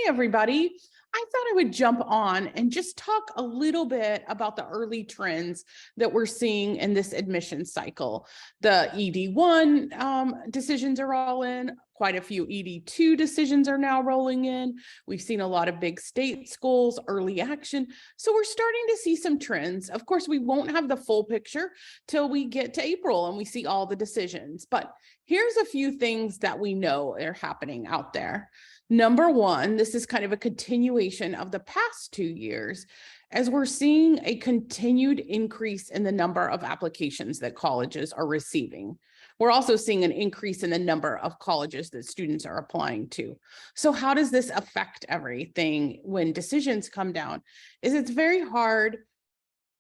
Hey, everybody. I thought I would jump on and just talk a little bit about the early trends that we're seeing in this admission cycle. The ED1 decisions are all in. Quite a few ED2 decisions are now rolling in. We've seen a lot of big state schools, early action. So we're starting to see some trends. Of course, we won't have the full picture till we get to April and we see all the decisions. But here's a few things that we know are happening out there. Number one, this is kind of a continuation of the past 2 years, as we're seeing a continued increase in the number of applications that colleges are receiving. We're also seeing an increase in the number of colleges that students are applying to. So how does this affect everything when decisions come down? It's very hard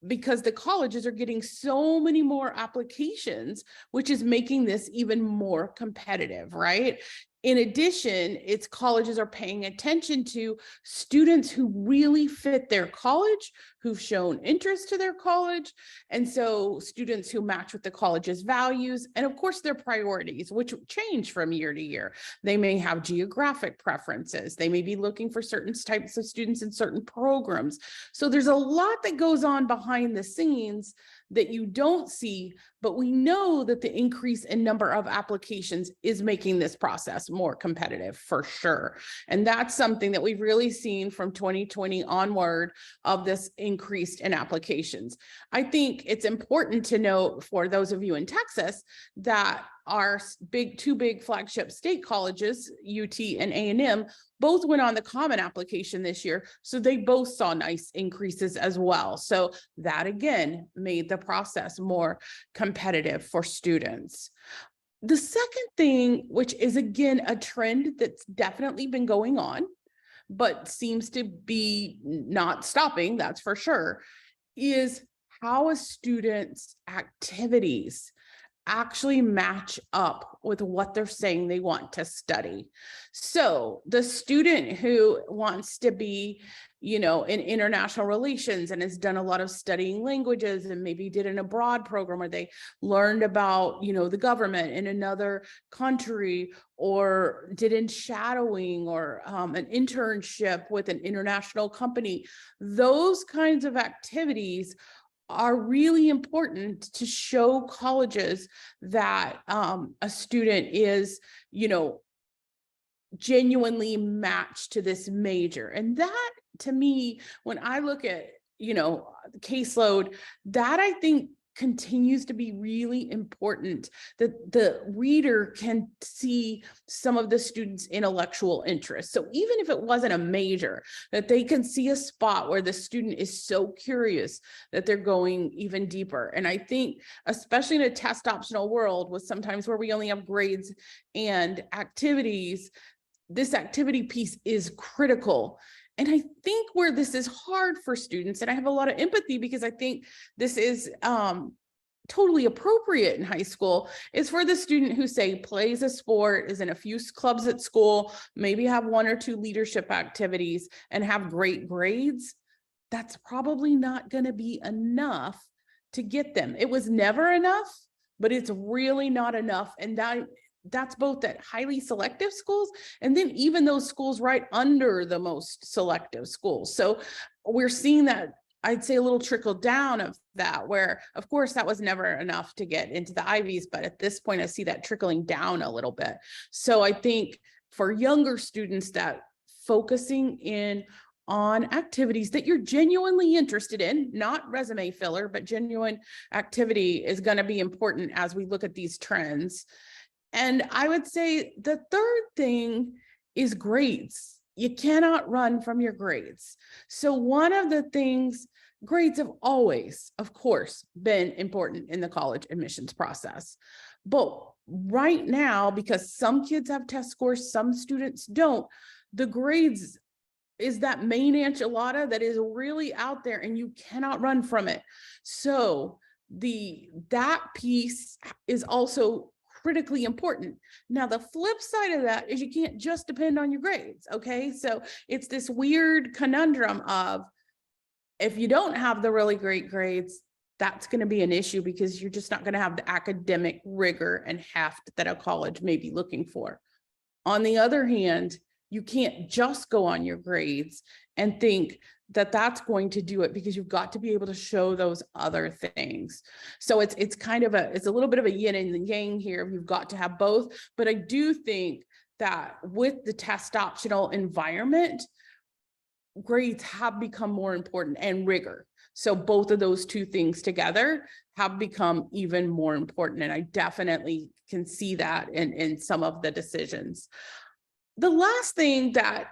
because the colleges are getting so many more applications, which is making this even more competitive, right? In addition, its colleges are paying attention to students who really fit their college, who've shown interest to their college. And so students who match with the college's values, and of course their priorities, which change from year to year. They may have geographic preferences. They may be looking for certain types of students in certain programs. So there's a lot that goes on behind the scenes that you don't see, but we know that the increase in number of applications is making this process more competitive for sure. And that's something that we've really seen from 2020 onward of this increased in applications. I think it's important to note for those of you in Texas that our two big flagship state colleges, UT and A&M, both went on the Common Application this year. So they both saw nice increases as well. So that again made the process more competitive for students. The second thing, which is again a trend that's definitely been going on, but seems to be not stopping, that's for sure, is how a student's activities actually match up with what they're saying they want to study. So the student who wants to be, in international relations and has done a lot of studying languages and maybe did an abroad program where they learned about, the government in another country, or did in shadowing or an internship with an international company, those kinds of activities are really important to show colleges that a student is, genuinely matched to this major. And that, to me, when I look at, the caseload, that I think continues to be really important, that the reader can see some of the students' intellectual interests. So even if it wasn't a major, that they can see a spot where the student is so curious that they're going even deeper. And I think, especially in a test optional world, with sometimes where we only have grades and activities, this activity piece is critical. And I think where this is hard for students, and I have a lot of empathy because I think this is totally appropriate in high school, is for the student who, say, plays a sport, is in a few clubs at school, maybe have 1 or 2 leadership activities and have great grades. That's probably not going to be enough to get them. It was never enough, but it's really not enough. And that's both at highly selective schools and then even those schools right under the most selective schools. So we're seeing that, I'd say, a little trickle down of that, where of course that was never enough to get into the Ivies, but at this point I see that trickling down a little bit. So I think for younger students, that focusing in on activities that you're genuinely interested in, not resume filler, but genuine activity, is going to be important as we look at these trends. And I would say the third thing is grades. You cannot run from your grades. So one of the things, grades have always, of course, been important in the college admissions process. But right now, because some kids have test scores, some students don't, the grades is that main enchilada that is really out there and you cannot run from it. So that piece is also critically important. Now, the flip side of that is you can't just depend on your grades, okay? So it's this weird conundrum of, if you don't have the really great grades, that's going to be an issue because you're just not going to have the academic rigor and heft that a college may be looking for. On the other hand, You can't just go on your grades and think that that's going to do it, because you've got to be able to show those other things. So it's kind of it's a little bit of a yin and yang here. You've got to have both, but I do think that with the test optional environment, grades have become more important, and rigor. So both of those two things together have become even more important. And I definitely can see that in some of the decisions. The last thing that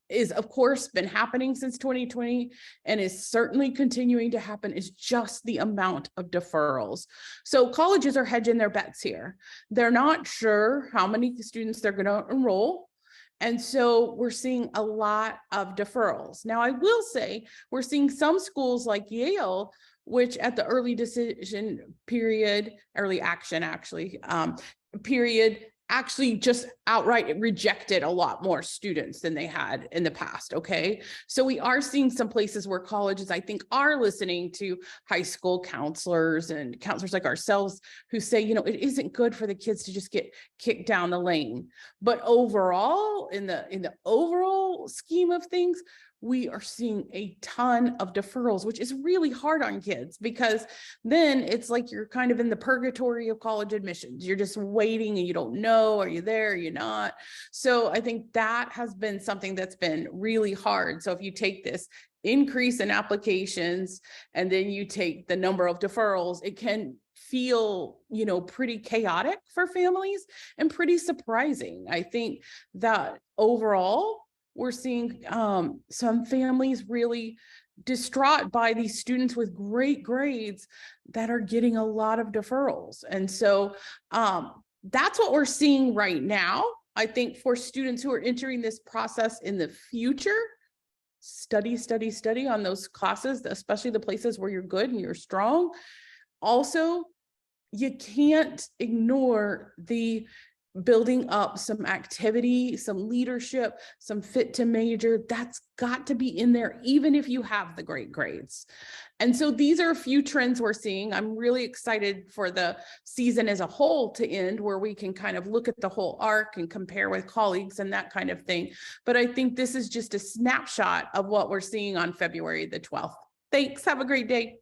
is, of course, been happening since 2020 and is certainly continuing to happen is just the amount of deferrals. So colleges are hedging their bets here. They're not sure how many students they're going to enroll. And so we're seeing a lot of deferrals. Now, I will say we're seeing some schools like Yale, which at the early decision period, early action actually, period, actually just outright rejected a lot more students than they had in the past, okay? So we are seeing some places where colleges, I think, are listening to high school counselors and counselors like ourselves who say, you know, it isn't good for the kids to just get kicked down the lane. But overall, in the overall scheme of things, we are seeing a ton of deferrals, which is really hard on kids, because then it's like you're kind of in the purgatory of college admissions. You're just waiting and you don't know, are you there, are you not? So I think that has been something that's been really hard. So if you take this increase in applications and then you take the number of deferrals, it can feel, you know, pretty chaotic for families and pretty surprising. I think that overall, we're seeing some families really distraught by these students with great grades that are getting a lot of deferrals. And so that's what we're seeing right now. I think for students who are entering this process in the future, study on those classes, especially the places where you're good and you're strong. Also, you can't ignore the building up some activity, some leadership, some fit to major. That's got to be in there, even if you have the great grades. And so these are a few trends we're seeing. I'm really excited for the season as a whole to end, where we can kind of look at the whole arc and compare with colleagues and that kind of thing. But I think this is just a snapshot of what we're seeing on February the 12th. Thanks. Have a great day.